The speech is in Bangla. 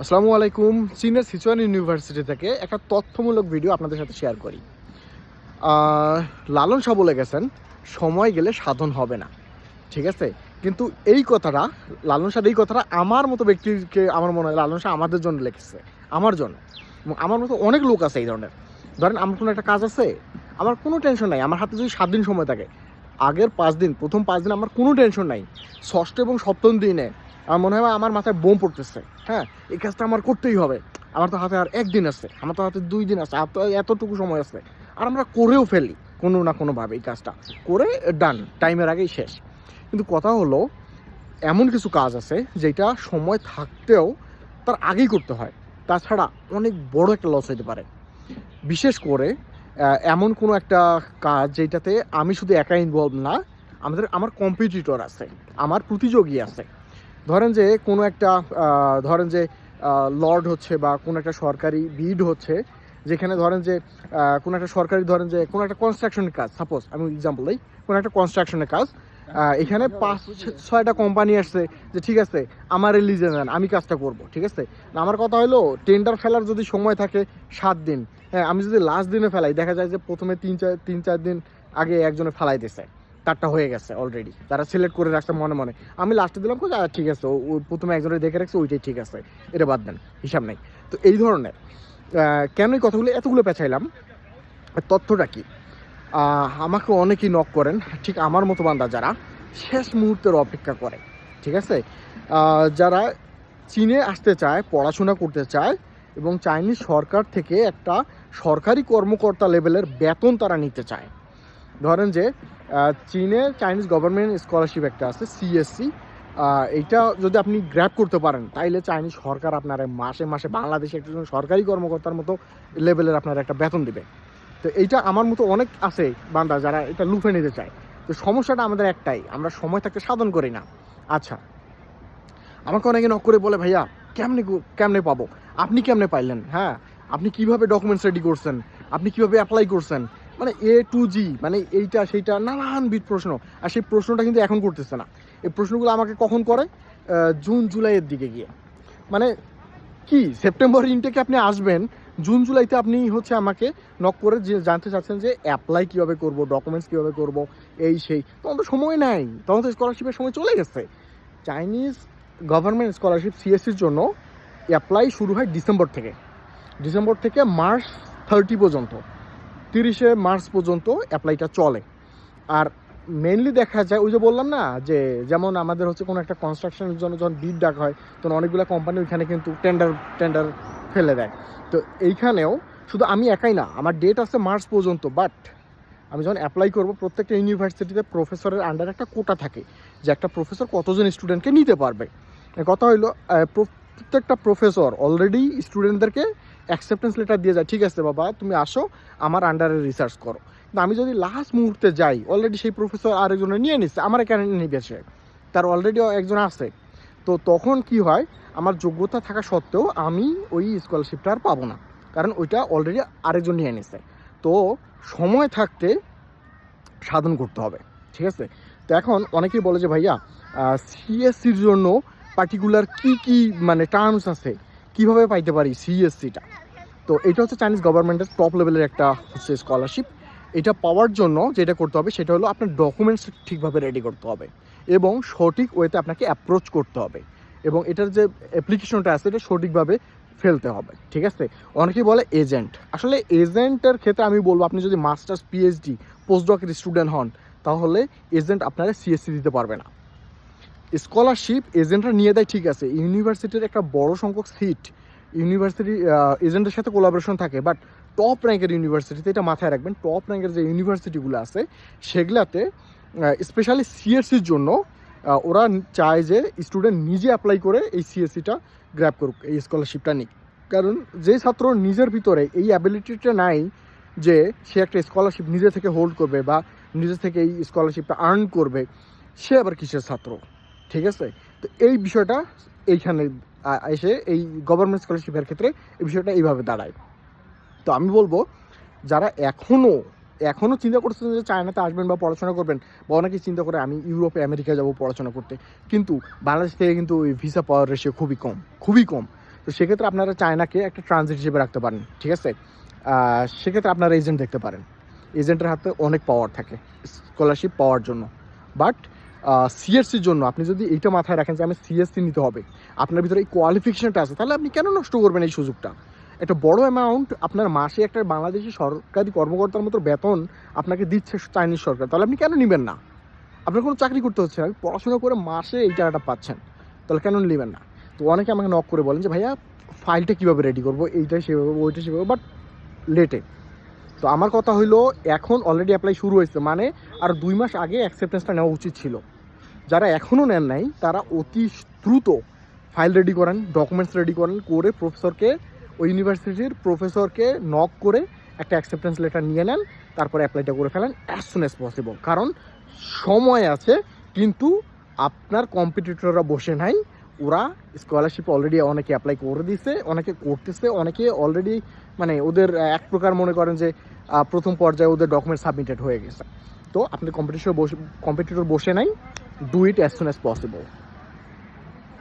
আসসালামু আলাইকুম। চীনের সিচুয়ান ইউনিভার্সিটি থেকে একটা তথ্যমূলক ভিডিও আপনাদের সাথে শেয়ার করি। লালন শাহ বলে গেছেন, সময় গেলে সাধন হবে না। ঠিক আছে? কিন্তু এই কথাটা, লালন শাহ এই কথাটা আমার মতো ব্যক্তিকে আমার মনে হয় লালন শাহ আমাদের জন্য লিখেছে, আমার জন্য। এবং আমার মতো অনেক লোক আছে এই ধরনের। ধরেন আমার কোনো একটা কাজ আছে, আমার কোনো টেনশন নাই। আমার হাতে যদি 7 দিন সময় থাকে, আগের 5 দিন, প্রথম 5 দিন আমার কোনো টেনশন নাই। ষষ্ঠ এবং সপ্তম দিনে আমার মনে হয় আমার মাথায় বোম পড়তেছে। হ্যাঁ, এই কাজটা আমার করতেই হবে। আমার তো হাতে আর 1 দিন আছে, আমার তো হাতে 2 দিন আছে, আর তো এতটুকু সময় আছে। আর আমরা করেও ফেলি কোনো না কোনোভাবে এই কাজটা। করে ডান, টাইমের আগেই শেষ। কিন্তু কথা হলো, এমন কিছু কাজ আছে যেটা সময় থাকতেও তার আগেই করতে হয়। তাছাড়া অনেক বড় একটা লস হতে পারে। বিশেষ করে এমন কোনো একটা কাজ যেটাতে আমি শুধু একা ইনভলভ না, আমার কম্পিটিটর আছে, আমার প্রতিযোগী আছে। ধরেন যে কোনো একটা ধরেন যে লর্ড হচ্ছে বা কোনো একটা সরকারি বিড হচ্ছে, যেখানে ধরেন যে কোনো একটা সরকারি, ধরেন যে কোনো একটা কনস্ট্রাকশনের কাজ, সাপোজ আমি এক্সাম্পল দিই, কোনো একটা কনস্ট্রাকশনের কাজ, এখানে 5-6টা কোম্পানি আসছে যে ঠিক আছে আমার রিলিজে নেন, আমি কাজটা করব। ঠিক আছে, আমার কথা হলো টেন্ডার ফেলার যদি সময় থাকে 7 দিন, হ্যাঁ, আমি যদি লাস্ট দিনে ফেলাই, দেখা যায় যে প্রথমে 3-4 দিন আগে একজনে ফেলাই দিছে, তারটা হয়ে গেছে অলরেডি, তারা সিলেক্ট করে রাখছে মনে মনে। আমি লাস্টে দিলাম ঠিক আছে, ও প্রথমে একজনের দেখে রাখছে, ওইটাই ঠিক আছে, এটা বাদ দেন, হিসাব নেই। তো এই ধরনের কেন এই কথাগুলো এতগুলো পেঁচাইলাম, তথ্যটা কি? আমাকে অনেকেই নক করেন, ঠিক আমার মতো বান্দা যারা শেষ মুহূর্তের অপেক্ষা করে। ঠিক আছে, যারা চীনে আসতে চায়, পড়াশোনা করতে চায় এবং চাইনিজ সরকার থেকে একটা সরকারি কর্মকর্তা লেভেলের বেতন তারা নিতে চায়। ধরেন যে চীনে চাইনিজ গভর্নমেন্ট স্কলারশিপ একটা আছে, সিএসসি। এইটা যদি আপনি গ্র্যাব করতে পারেন, তাইলে চাইনিজ সরকার আপনার মাসে মাসে বাংলাদেশে একজন সরকারি কর্মকর্তার মতো লেভেলের আপনার একটা বেতন দিবে। তো এইটা আমার মতো অনেক আছে বান্দা যারা এটা লুফে নিতে চায়। তো সমস্যাটা আমাদের একটাই, আমরা সময় থাকতে সাধন করি না। আচ্ছা, আমাকে অনেকে নক করে বলে, ভাইয়া কেমনে কেমনে পাবো? আপনি কেমনে পাইলেন? হ্যাঁ, আপনি কিভাবে ডকুমেন্টস রেডি করছেন? আপনি কিভাবে অ্যাপ্লাই করছেন? মানে A to Z, মানে এইটা সেইটা নানানবিধ প্রশ্ন। আর সেই প্রশ্নটা কিন্তু এখন করতেছে না, এই প্রশ্নগুলো আমাকে কখন করে? জুন জুলাইয়ের দিকে গিয়ে। মানে কি, সেপ্টেম্বর ইনটেকে আপনি আসবেন, জুন জুলাইতে আপনি হচ্ছে আমাকে নক করে যে জানতে চাচ্ছেন যে অ্যাপ্লাই কীভাবে করব, ডকুমেন্টস কীভাবে করব, এই সেই। তখন তো সময় নাই, তখন তো স্কলারশিপের সময় চলে গেছে। চাইনিজ গভর্নমেন্ট স্কলারশিপ সিএসসির জন্য অ্যাপ্লাই শুরু হয় ডিসেম্বর থেকে মার্চ 30 পর্যন্ত, 30শে মার্চ পর্যন্ত অ্যাপ্লাইটা চলে। আর মেইনলি দেখা যায়, ওই যে বললাম না, যে যেমন আমাদের হচ্ছে কোনো একটা কনস্ট্রাকশনের জন্য যখন বিড ডাক হয়, তখন অনেকগুলো কোম্পানি ওইখানে কিন্তু টেন্ডার ফেলে দেয়। তো এইখানেও শুধু আমি একাই না, আমার ডেট আছে মার্চ পর্যন্ত, বাট আমি যখন অ্যাপ্লাই করব, প্রত্যেকটা ইউনিভার্সিটিতে প্রফেসরের আন্ডার একটা কোটা থাকে, যে একটা প্রফেসর কতজন স্টুডেন্টকে নিতে পারবে। কথা হইলো, প্রত্যেকটা প্রফেসর অলরেডি স্টুডেন্টদেরকে অ্যাকসেপ্টেন্স লেটার দিয়ে যায়, ঠিক আছে বাবা তুমি আসো আমার আন্ডারে রিসার্চ করো। কিন্তু আমি যদি লাস্ট মুহূর্তে যাই, অলরেডি সেই প্রফেসর আরেকজনে নিয়ে নিচ্ছে, আমার এখানে নিবে সে, তার অলরেডি একজন আছে। তো তখন কি হয়, আমার যোগ্যতা থাকা সত্ত্বেও আমি ওই স্কলারশিপটা আর পাবো না, কারণ ওইটা অলরেডি আরেকজন নিয়ে নিছে। তো সময় থাকতে সাধন করতে হবে। ঠিক আছে, তো এখন অনেকেই বলে যে ভাইয়া সিএসসির জন্য পার্টিকুলার কি মানে টার্মস আছে, কিভাবে পাইতে পারি সিএসসিটা? তো এটা হচ্ছে চাইনিজ গভর্নমেন্টের টপ লেভেলের একটা হচ্ছে স্কলারশিপ। এটা পাওয়ার জন্য যেটা করতে হবে সেটা হলো আপনার ডকুমেন্টস ঠিকভাবে রেডি করতে হবে এবং সঠিক ওয়েতে আপনাকে অ্যাপ্রোচ করতে হবে, এবং এটার যে অ্যাপ্লিকেশনটা আছে এটা সঠিকভাবে ফেলতে হবে। ঠিক আছে, অনেকেই বলে এজেন্ট, আসলে এজেন্টের ক্ষেত্রে আমি বলবো, আপনি যদি মাস্টার্স পিএইচডি পোস্টডকের স্টুডেন্ট হন, তাহলে এজেন্ট আপনারা সিএসসি দিতে পারবে না। স্কলারশিপ এজেন্টরা নিয়ে দেয়, ঠিক আছে, ইউনিভার্সিটির একটা বড় সংখ্যক সিট ইউনিভার্সিটি এজেন্টের সাথে কোলাবোরেশন থাকে, বাট টপ র্যাঙ্কের ইউনিভার্সিটিতে, এটা মাথায় রাখবেন, টপ র্যাঙ্কের যে ইউনিভার্সিটিগুলো আছে সেগুলাতে স্পেশালি সিএসসির জন্য ওরা চায় যে স্টুডেন্ট নিজে অ্যাপ্লাই করে এই সিএসসিটা গ্র্যাব করুক, এই স্কলারশিপটা নিক। কারণ যে ছাত্র নিজের ভিতরে এই অ্যাবিলিটিটা নাই যে সে একটা স্কলারশিপ নিজে থেকে হোল্ড করবে বা নিজে থেকে এই স্কলারশিপটা আর্ন করবে, সে আবার কিসের ছাত্র? ঠিক আছে, তো এই বিষয়টা এইখানে এসে এই গভর্নমেন্ট স্কলারশিপের ক্ষেত্রে এই বিষয়টা এইভাবে দাঁড়ায়। তো আমি বলবো, যারা এখনও চিন্তা করছেন যে চায়নাতে আসবেন বা পড়াশোনা করবেন, বা অনেকেই চিন্তা করে আমি ইউরোপে আমেরিকা যাব পড়াশোনা করতে, কিন্তু বাংলাদেশ থেকে কিন্তু ওই ভিসা পাওয়ার রেশিও খুবই কম। তো সেক্ষেত্রে আপনারা চায়নাকে একটা ট্রানজিট হিসেবে রাখতে পারেন, ঠিক আছে। সেক্ষেত্রে আপনারা এজেন্ট দেখতে পারেন, এজেন্টের হাতে অনেক পাওয়ার থাকে স্কলারশিপ পাওয়ার জন্য। বাট সিএসসির জন্য আপনি যদি এইটা মাথায় রাখেন যে আমি সিএসসি নিতে হবে, আপনার ভিতরে এই কোয়ালিফিকেশনটা আছে, তাহলে আপনি কেন নষ্ট করবেন এই সুযোগটা? একটা বড় অ্যামাউন্ট আপনার মাসে একটা বাংলাদেশি সরকারি কর্মকর্তার মতো বেতন আপনাকে দিচ্ছে চাইনিজ সরকার, তাহলে আপনি কেন নেবেন না? আপনার কোনো চাকরি করতে হচ্ছে না, পড়াশোনা করে মাসে এই টাকাটা পাচ্ছেন, তাহলে কেন নেবেন না? তো অনেকে আমাকে নক করে বলেন যে ভাইয়া ফাইলটা কীভাবে রেডি করবো, এইটা সেভাবে ওইটা সেভাবে, বাট লেটে। তো আমার কথা হইলো এখন অলরেডি অ্যাপ্লাই শুরু হয়েছে, মানে আর 2 মাস আগে অ্যাকসেপ্টেন্সটা নেওয়া উচিত ছিল। যারা এখনও নেন নাই তারা অতি দ্রুত ফাইল রেডি করেন, ডকুমেন্টস রেডি করেন, করে প্রফেসরকে, ওই ইউনিভার্সিটির প্রফেসরকে নক করে একটা অ্যাকসেপ্টেন্স লেটার নিয়ে নেন, তারপরে অ্যাপ্লাইটা করে ফেলেন অ্যাজ সুন অ্যাজ পসিবল। কারণ সময় আছে, কিন্তু আপনার কম্পিটিটররা বসে নাই, ওরা স্কলারশিপ অলরেডি অনেকে অ্যাপ্লাই করে দিছে, অনেকে করতেছে, অনেকে অলরেডি মানে ওদের এক প্রকার মনে করেন যে প্রথম পর্যায়ে ওদের ডকুমেন্ট সাবমিটেড হয়ে গেছে। তো আপনি কম্পিটিটর বসে নাই, do it as soon as possible.